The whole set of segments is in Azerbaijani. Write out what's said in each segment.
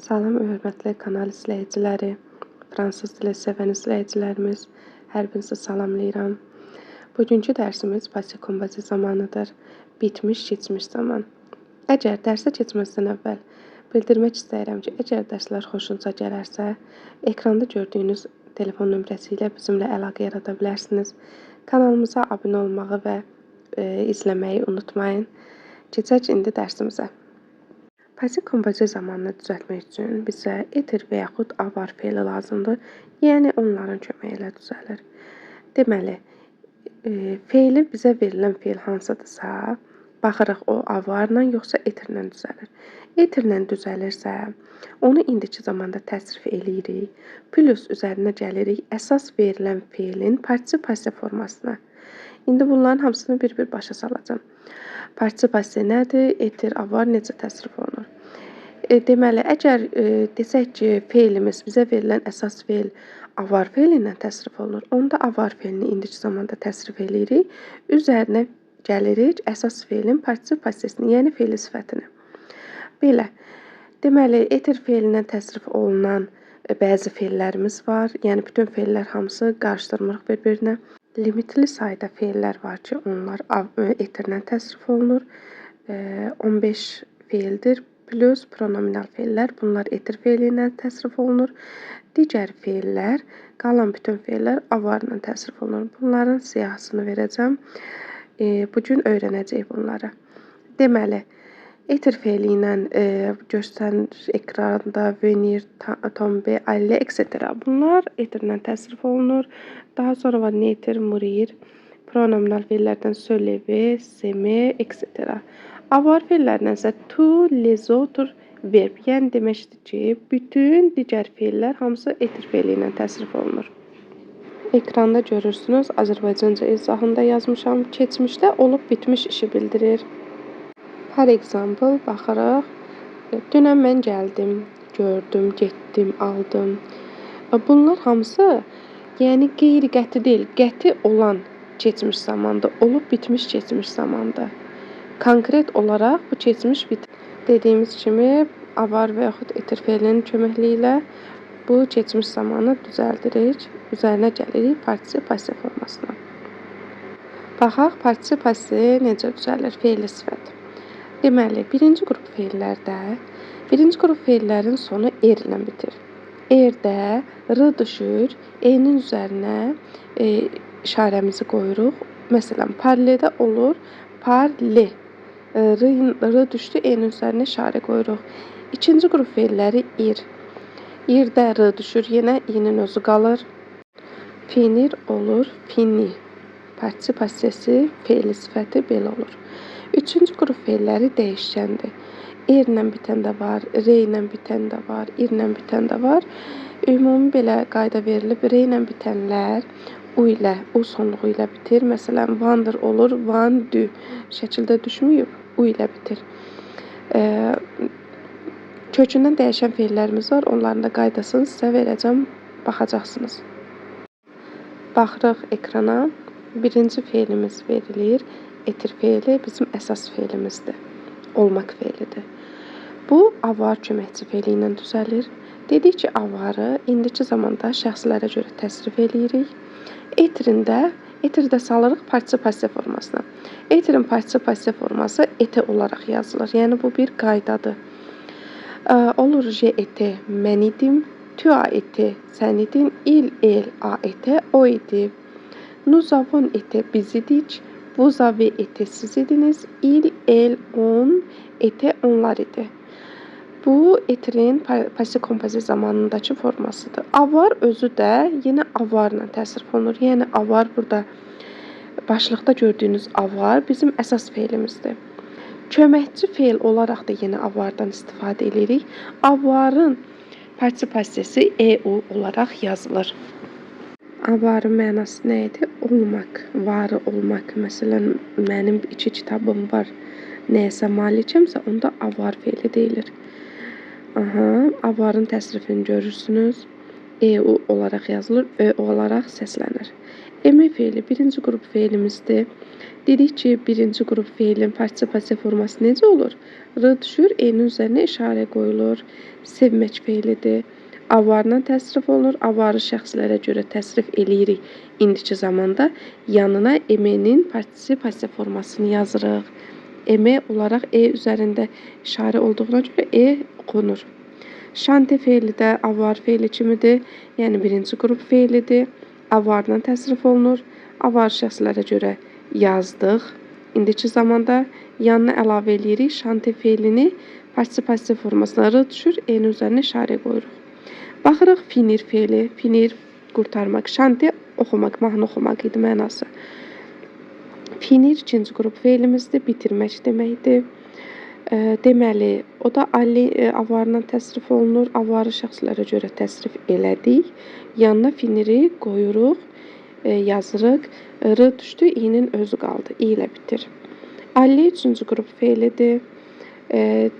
Salam, hörmətli kanal izləyiciləri, fransız dili sevən izləyicilərimiz, hər birinizi salamlayıram. Bugünkü dərsimiz passé kompoze zamanıdır. Bitmiş, keçmiş zaman. Əgər dərsə keçməzdən əvvəl bildirmək istəyirəm ki, əgər dərslər xoşunuza gələrsə, ekranda gördüyünüz telefon nömrəsi ilə bizimlə əlaqə yarada bilərsiniz. Kanalımıza abunə olmağı və izləməyi unutmayın. Keçək indi dərsimizə. Passé kompoze zamanını düzəltmək üçün bizə etir və yaxud avoir feili lazımdır. Yəni onların köməyi ilə düzəlir. Deməli, feili bizə verilən feil hansıdırsa, baxırıq o avarla yoxsa etirlə düzəlir. Etirlə düzəlirsə, onu indiki zamanda təsrif eləyirik. Plus üzərinə gəlirik əsas verilən feilin particip passé formasına. İndi bunların hamısını bir-bir başa salacağım. Particip passé nədir? Etir, avar necə təsrif olunur? Deməli, əgər desək ki, feilimiz bizə verilən əsas feil avar feili ilə təsrif olunur, onda avar feilini indiki zamanda təsrif eləyirik. Üzərinə gəlirik əsas feilin particip passésini, yəni feili sifətini. Belə. Deməli, etir feilindən təsrif olunan bəzi feillərimiz var. Yəni bütün feillər hamısı qarışdırmırıq bir-birinə. Limitli sayda feillər var ki, onlar etirlə təsrif olunur. 15 feildir. Plus pronominal feillər, bunlar etir feili ilə təsrif olunur. Digər feillər, qalan bütün feillər avarla təsrif olunur. Bunların siyahısını verəcəm. Bugün öyrənəcəyik bunları. Deməli, etir feili ilə göstərir ekranda venir, tombe, aller, etc. Bunlar etirlə təsrif olunur. Daha sonra var netir, murir, pronominal feillərdən se lever, s'aimer, etc. Avar feillərindən isə tous les autres verb, yəni deməkdir ki, bütün digər feillər hamısı etir feili ilə təsrif olunur. Ekranda görürsünüz, Azərbaycanca izahında yazmışam. Keçmişdə olub bitmiş işi bildirir. For example, baxırıq. Dünən mən gəldim, gördüm, getdim, aldım. Bunlar hamısı, yəni qeyri-qəti deyil, qəti olan keçmiş zamandır, olub bitmiş keçmiş zamandır. Konkret olaraq bu keçmiş dediyimiz kimi avar və yaxud etir feilinin köməkliyi ilə bu keçmiş zamanı düzəldirik. Üzərinə gəlirik particip passé formasına. Baxaq, particip passé necə düzəlir? Feili sifət. Deməli, birinci qrup feillərin sonu er ilə bitir. Erdə r düşür, e-nin üzərinə işarəmizi qoyuruq. Məsələn, parledə olur parle. R düşdü, e-nin üzərinə işarə qoyuruq. İkinci qrup feilləri ir. İrdə r düşür, yenə i-nin özü qalır. Finir olur fini. Particip passesi, feili sifəti belə olur. Üçüncü qrup feilləri dəyişkəndir. Er ilə bitən də var, r ilə bitən də var, ir ilə bitən də var. Ümumi belə qayda verilib, r ilə bitənlər u sonluğu ilə bitir. Məsələn, vandır olur, vandü şəkildə düşməyib, u ilə bitir. Kökündən dəyişən feillərimiz var, onların da qaydasını sizə verəcəm, baxacaqsınız. Baxırıq ekrana, birinci feilimiz verilir. Etir feili bizim əsas feilimizdir, olmaq feilidir. Bu, avar köməkçi feili ilə düzəlir. Dedik ki, avarı indiki zamanda şəxslərə görə təsrif eləyirik. Etirdə salırıq particip passé formasına. Etirin particip passé forması ete olaraq yazılır. Yəni, bu bir qaydadır. Olur, je ete, mən idim, tu as été, sən idin, il, el, a été, o idi. Nous avons été, biz idik, vous avez été, siz idiniz, il, el, on, été, onlar idi. Bu, etirin passé kompoze zamanındakı formasıdır. Avar özü də yenə avarla təsrif olunur. Yəni, avar burada, başlıqda gördüyünüz avar bizim əsas feilimizdir. Köməkçi feil olaraq da yenə avardan istifadə edirik. Avarın particip passesi eu olaraq yazılır. Avarın mənası nə idi? Olmaq, varı olmaq. Məsələn, mənim 2 kitabım var, nəyəsə malikəmsə, onda avar feili deyilir. Avarın təsrifini görürsünüz. EU olaraq yazılır, Ö olaraq səslənir. M feili birinci qrup feilimizdir. Dedik ki, birinci qrup feilin partisipasiya forması necə olur? R düşür, E-nin üzərinə işarə qoyulur. Sevmək feilidir. Avarla təsrif olunur. Avarı şəxslərə görə təsrif eləyirik. İndiki zamanda yanına M-nin partisipasiya formasını yazırıq. M olaraq E üzərində işarə olduğuna görə E oxunur. Şante feili də avar feili kimidir. Yəni birinci qrup feilidir. Avarla təsrif olunur. Avar şəxslərə görə yazdıq. İndiki zamanda yanına əlavə eləyirik. Şante feilini partisipasiya formasına R düşür, E-nin üzərinə işarə qoyuruq. Baxırıq finir feili. Finir qurtarmaq, şante oxumaq, mahnı oxumaq idi mənası. Finir ikinci qrup feilimizdir, bitirmək deməkdir. Deməli, o da avarla təsrif olunur. Avarı şəxslərə görə təsrif elədik. Yanına finiri qoyuruq, yazırıq. R düşdü, İ-nin özü qaldı. İ ilə bitir. Alli üçüncü qrup feilidir.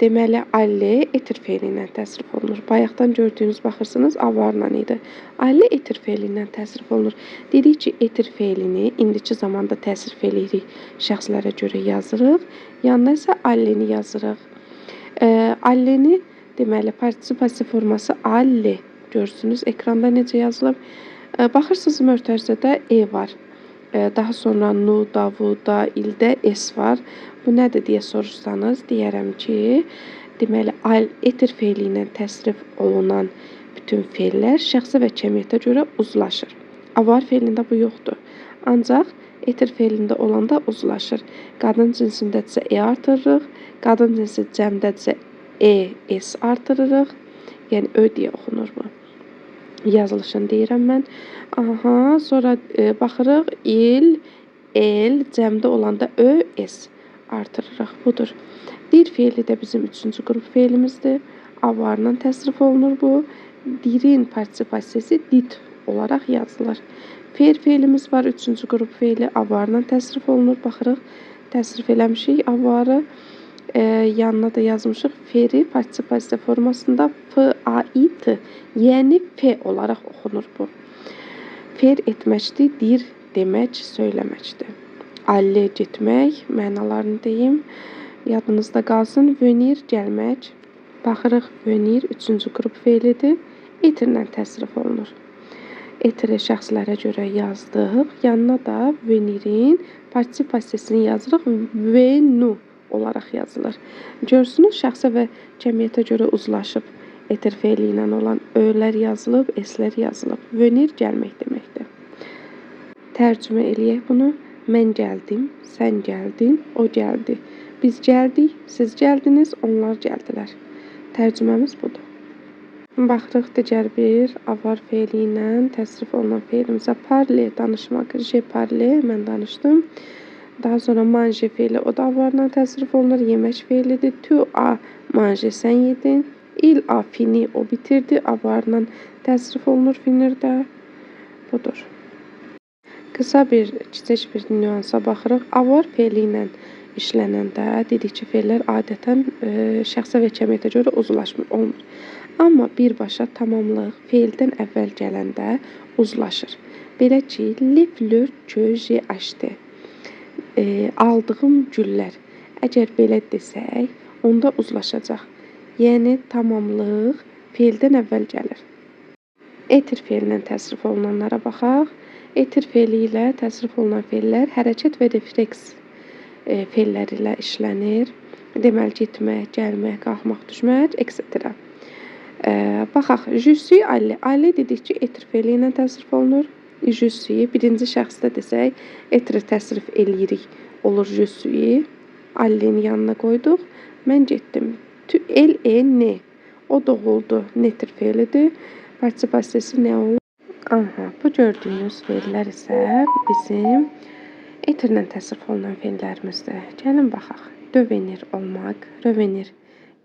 Deməli, alli etir feili ilə təsrif olunur. Bayaqdan gördüyünüz baxırsınız, avarla idi. Alli etir feili ilə təsrif olunur. Dedik ki, etir feilini indiki zamanda təsrif eləyirik. Şəxslərə görə yazırıq. Yanına isə allini yazırıq. Allini, deməli, partisipasiya forması alli. Görürsünüz, ekranda necə yazılıb. Baxırsınız, mötərizədə E var. Daha sonra nu, da, vu, da, ildə S var. Bu nədir deyə soruşsanız, deyərəm ki, deməli, etir feili ilə təsrif olunan bütün feillər şəxsə və cəmiyyətə görə uzlaşır. Avar feilində bu yoxdur. Ancaq etir feilində olanda uzlaşır. Qadın cinsindədirsə E artırırıq. Qadın cinsi cəmdədirsə E, S artırırıq. Yəni, Ö deyə oxunur bu. Yazılışını deyirəm mən. Sonra baxırıq, il, el, cəmdə olanda Ö, S artırırıq. Budur. Dir feili də bizim üçüncü qrup feilimizdir. Avarla təsrif olunur bu. Dirin partisipasiyası dit olaraq yazılır. Fer feilimiz var, üçüncü qrup feili. Avarla təsrif olunur. Baxırıq, təsrif eləmişik avarı. Yanına da yazmışıq. Feri partisipasiya formasında F-A-I-T, yəni F olaraq oxunur bu. Fer etməkdir, dir demək, söyləməkdir. Alli getmək, mənalarını deyim. Yadınızda qalsın. Venir gəlmək. Baxırıq, venir üçüncü qrup feilidir. Etirlə təsrif olunur. Etiri şəxslərə görə yazdıq. Yanına da venirin partisipasiyasını yazırıq. Venu olaraq yazılır. Görürsünüz, şəxsə və cəmiyyətə görə uzlaşıb. Etir feili ilə olan Ö-lər yazılıb, S-lər yazılıb. Venir gəlmək deməkdir. Tərcümə eləyək bunu. Mən gəldim, sən gəldin, o gəldi. Biz gəldik, siz gəldiniz, onlar gəldilər. Tərcüməmiz budur. Baxırıq digər bir avar feili ilə təsrif olunan feilimizə parle, danışmaq, je parle, mən danışdım. Daha sonra manje feili, o da avarla təsrif olunur. Yemək feilidir. Tu a manje, sən yedin. Il a fini, o bitirdi. Avarla təsrif olunur finirdə. Budur. Qısa bir, kiçik bir nüansa baxırıq. Avar feili ilə işlənəndə dedik ki, feillər adətən şəxsə və cəmiyyətə görə uzlaşmır, olmur. Amma birbaşa tamamlıq feildən əvvəl gələndə uzlaşır. Belə ki, le fleur que j'ai acheté. Aldığım güllər. Əgər belə desək, onda uzlaşacaq. Yəni, tamamlıq feildən əvvəl gəlir. Etir feilindən təsrif olunanlara baxaq. Etir feili ilə təsrif olunan feillər hərəkət və refleks feilləri ilə işlənir. Deməli, getmək, gəlmək, qalxmaq, düşmək, etc. Baxaq, je suis allé. Allé dedik ki, etir feili ilə təsrif olunur. Je suis, birinci şəxsdə desək, etiri təsrif eləyirik. Olur je suis. Allini yanına qoyduq. Mən getdim. Tu, el, ne. O doğuldu. Netir feilidir. Partisipasiyası nə olur? Bu gördüyünüz feillər isə bizim etirlə təsrif olunan feillərimizdir. Gəlin baxaq. Devenir olmaq, revenir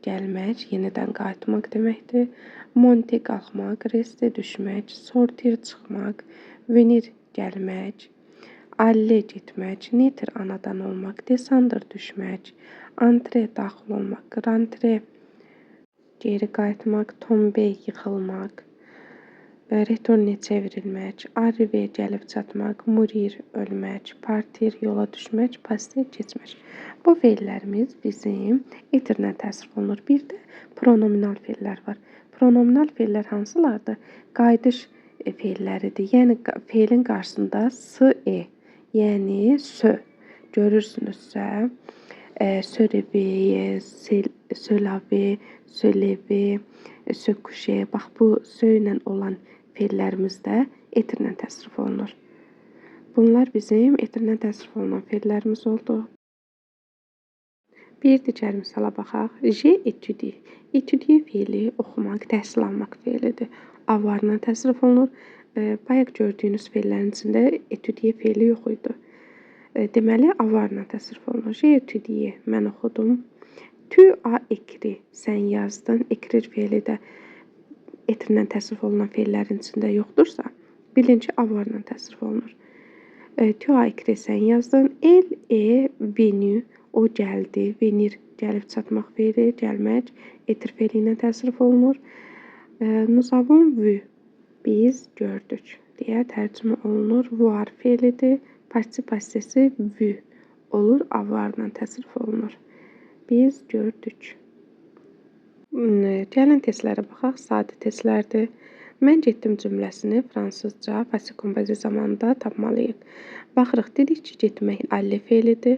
gəlmək, yenidən qayıtmaq deməkdir. Monter qalxmaq, rester düşmək, sortir çıxmaq, venir gəlmək, aller getmək, netir anadan olmaq, descendre düşmək, entrer daxil olmaq, rentrer geri qayıtmaq, tomber yıxılmaq returne çevrilmək, arrive gəlib çatmaq, mourir ölmək, partir yola düşmək, passer keçmək. Bu feillərimiz bizim etirlə təsrif olunur. Bir də pronominal feillər var. Pronominal feillər hansılardır? Qayıdış feilləridir. Yəni feilin qarşısında s-e, yəni sö. Görürsünüzsə, se réveiller, se laver, se lever, se coucher. Bax bu sö ilə olan feillərimiz də etirlə təsrif olunur. Bunlar bizim etirlə təsrif olunan feillərimiz oldu. Bir digər misala baxaq. J'ai étudié. Étudié feili oxumaq, təhsil almaq feilidir. Avarla təsrif olunur. Bayaq gördüyünüz feillərin içində étudié feili yox idi. Deməli, avarla təsrif olunur. J'ai étudié, mən oxudum. Tu as écrit, sən yazdın. Écrire feili də etirlə təsrif olunan feillərin içində yoxdursa, bilin ki, avarla təsrif olunur. Tu as écrit, sən yazdın. Elle est venue, o gəldi. Venir gəlib çatmaq feili, gəlmək, etir feili ilə təsrif olunur. Nous avons vu, biz gördük deyə tərcümə olunur. Voir feilidir. Partisip passesi vu olur, avarla təsrif olunur. Biz gördük. Gəlin testlərə baxaq, sadə testlərdir. Mən getdim cümləsini fransızca passé composé zamanında tapmalıyıq. Baxırıq, dedik ki, getmək aller feilidir.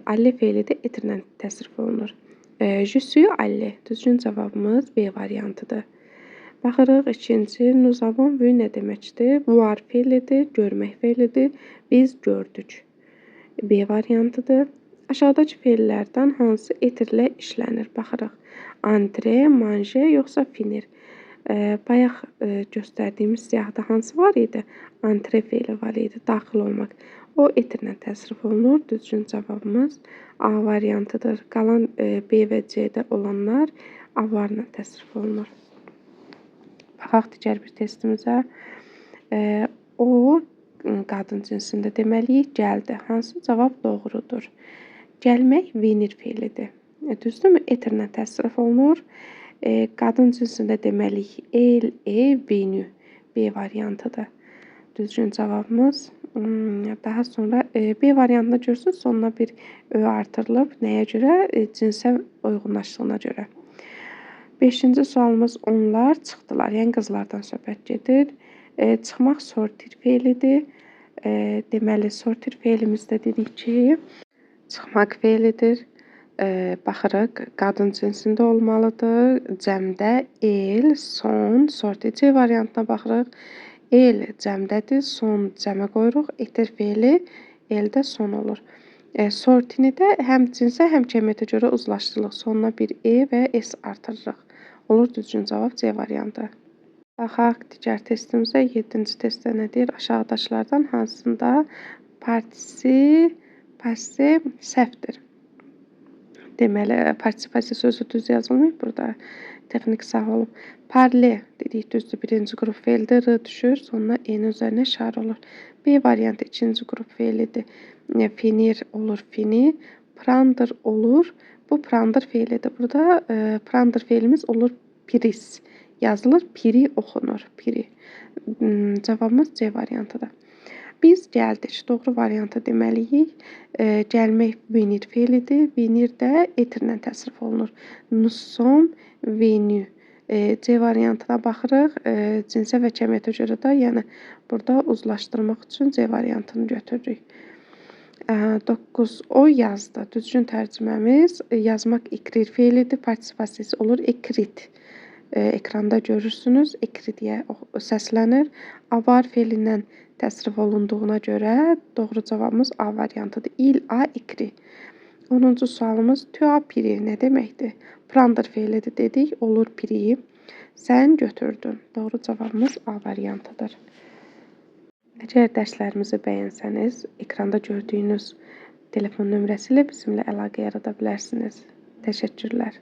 Aller feili də etirlə təsrif olunur. Je suis allé, düzgün cavabımız B variantıdır. Baxırıq, ikinci, nous avons vu nə deməkdir? Voir feilidir, görmək feilidir. Biz gördük. B variantıdır. Aşağıdakı feillərdən hansı etirlə işlənir? Baxırıq. Entrer, manger yoxsa finir? Bayaq göstərdiyimiz siyahıda hansı var idi? Entrer feili var idi, daxil olmaq. O etirlə təsrif olunur. Düzgün cavabımız A variantıdır. Qalan B və C-də olanlar avarla təsrif olunur. Baxaq digər bir testimizə. O qadın cinsində deməliyik, gəldi. Hansı cavab doğrudur? Gəlmək venir feilidir. Düzdürmü? Etirlə təsrif olunur. Qadın cinsində deməliyik, elle est venue. B variantıdır. Düzgün cavabımız. Daha sonra B variantında görürsünüz, sonuna bir ö artırılıb. Nəyə görə? Cinsə uyğunlaşdığına görə. 5-ci sualımız onlar çıxdılar. Yəni qızlardan söhbət gedir. Çıxmaq sortir feilidir. Deməli, sortir feilimizdə dedik ki, çıxmaq feilidir. Baxırıq, qadın cinsində olmalıdır. Cəmdə el, son, sortir. C variantına baxırıq. El cəmdədir, son cəmə qoyuruq. Etir feili eldə son olur. Sortini də həm cinsə, həm cəmiyyətə görə uzlaşdırılıq. Sonuna bir E və S artırırıq. Olur düzgün cavab C variantı. Baxaq digər testimizə. 7-ci testdə nə deyir? Aşağıdakılardan hansında partisi, passe səhvdir? Deməli, partisipasiya sözü düz yazılmayıb burada. Texnik səhv olub. Parler dedik, düzdür. Birinci qrup feildir. R düşür. Sonuna E-nin üzərinə işarə olur. B variantı ikinci qrup feilidir. Finir olur, fini. Prendre olur. Bu prendre feilidir. Burada prendre feilimiz olur pris. Yazılır, piri oxunur. Piri. Cavabımız C variantıdır. Biz gəldik. Doğru variantı deməliyik. Gəlmək venir feilidir. Venir də etirlə təsrif olunur. Nous sommes venus. C variantına baxırıq. Cinsə və cəmiyyətə görə də, yəni burada uzlaşdırmaq üçün C variantını götürürük. 9. O yazdı. Düzgün tərcüməmiz yazmaq écrire feilidir. Partisipasiyası olur écrit. Ekranda görürsünüz. Écrit deyə səslənir. Avoir feilindən təsrif olunduğuna görə doğru cavabımız A variantıdır. Il a écrit. 10-cu sualımız tu as pris nə deməkdir? Prendre feilidir dedik, olur pris. Sən götürdün. Doğru cavabımız A variantıdır. Əgər dərslərimizi bəyənsəniz, ekranda gördüyünüz telefon nömrəsi ilə bizimlə əlaqə yarada bilərsiniz. Təşəkkürlər.